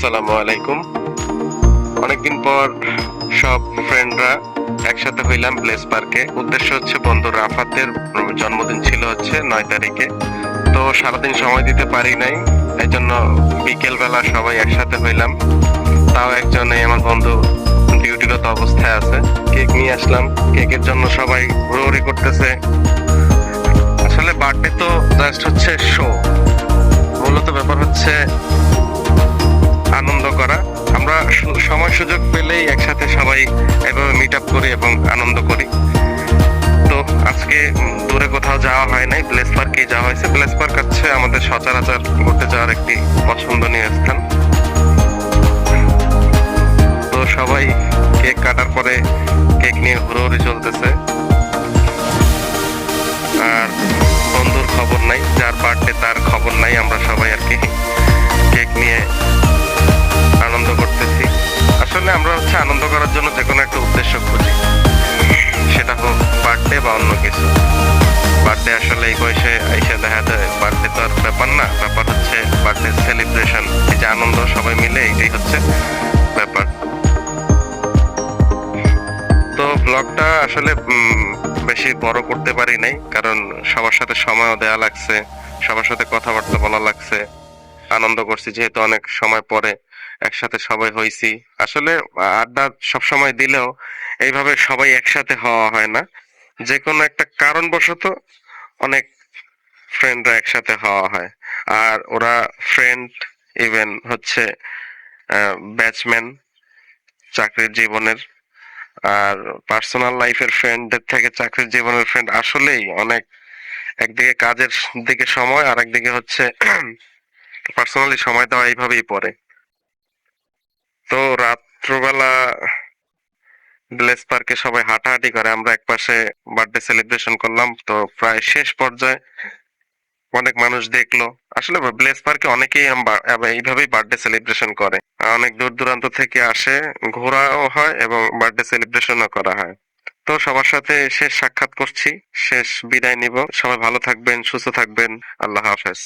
আসসালামু আলাইকুম। অনেকদিন পর সব ফ্রেন্ডরা একসাথে হইলাম প্লেস পার্কে। উদ্দেশ্য হচ্ছে বন্ধু রাফাতের জন্মদিন ছিল হচ্ছে 9 তারিখে। তো সারাদিন সময় দিতে পারি নাই, এই জন্য বিকেল বেলা সবাই একসাথে হইলাম। তাও একজন এই আমার বন্ধু ডিউটিরত অবস্থায় আছে। কেক নিয়ে আসলাম, কেকের জন্য সবাই হুড়োহুড়ি করতেছে। আসলে বার্থডে তো জাস্ট হচ্ছে শো, মূলত ব্যাপার হচ্ছে আনন্দ করা। আমরা সময় সুযোগ পেলেই একসাথে সবাই এভাবে মিট আপ করি এবং আনন্দ করি। তো আজকে দূরে কোথাও যাওয়া হয় নাই, প্লেস পার্কেই যাওয়া হয়েছে। প্লেস পার্ক হচ্ছে আমাদের সচরাচর ঘুরতে যাওয়ার একটি পছন্দনীয় স্থান। তো সবাই কেক কাটার পরে কেক নিয়ে হুড়োহুড়ি চলতেছে। আর বন্ধুর খবর নাই, যার বার্থডে তার খবর নাই। আমরা সবাই আর কি কেক নিয়ে আনন্দ করতেছি। আসলে আমরা হচ্ছে আনন্দ করার জন্য যে কোনো একটা উদ্দেশ্য খুঁজি, সেটা হোক বার্থডে বা অন্য কিছু। বার্থডে আসলে এই বয়সে এসে দেখা যায় বার্থডে তো আর ব্যাপার না, ব্যাপার হচ্ছে বার্থডে সেলিব্রেশন, এই যে আনন্দ সবাই মিলে, এইটাই হচ্ছে ব্যাপার। তো ব্লগটা আসলে বেশি বড় করতে পারি নাই, কারণ সবার সাথে সময়ও দেয়া লাগছে, সবার সাথে কথাবার্তা বলা লাগছে। আনন্দ করছি যেহেতু অনেক সময় পরে একসাথে সবাই হইছি। আসলে আড্ডা সব সময় দিলেও এইভাবে সবাই একসাথে হওয়া হয় না। যে কোনো একটা কারণবশত অনেক ফ্রেন্ডরা একসাথে হওয়া হয়। আর ওরা ফ্রেন্ড ইভেন হচ্ছে ব্যাচম্যান চাকরির জীবনের। আর পার্সোনাল লাইফের ফ্রেন্ডদের থেকে চাকরির জীবনের ফ্রেন্ড আসলেই অনেক, একদিকে কাজের দিকে সময় আর একদিকে হচ্ছে পার্সোনালি সময় দেওয়া এইভাবেই পড়ে। তো রাত্রবেলা ব্লেস পার্কে সবাই হাঁটাহাঁটি করে, আমরা একপাশে বার্থডে সেলিব্রেশন করলাম। তো প্রায় শেষ পর্যায়ে অনেক মানুষ দেখলো। আসলে ব্লেস পার্কে অনেকেই এইভাবেই বার্থডে সেলিব্রেশন করে। অনেক দূর দূরান্ত থেকে আসে, ঘোরাও হয় এবং বার্থডে সেলিব্রেশনও করা হয়। তো সবার সাথে শেষ সাক্ষাৎ করছি, শেষ বিদায় নিব। সবাই ভালো থাকবেন, সুস্থ থাকবেন। আল্লাহ হাফেজ।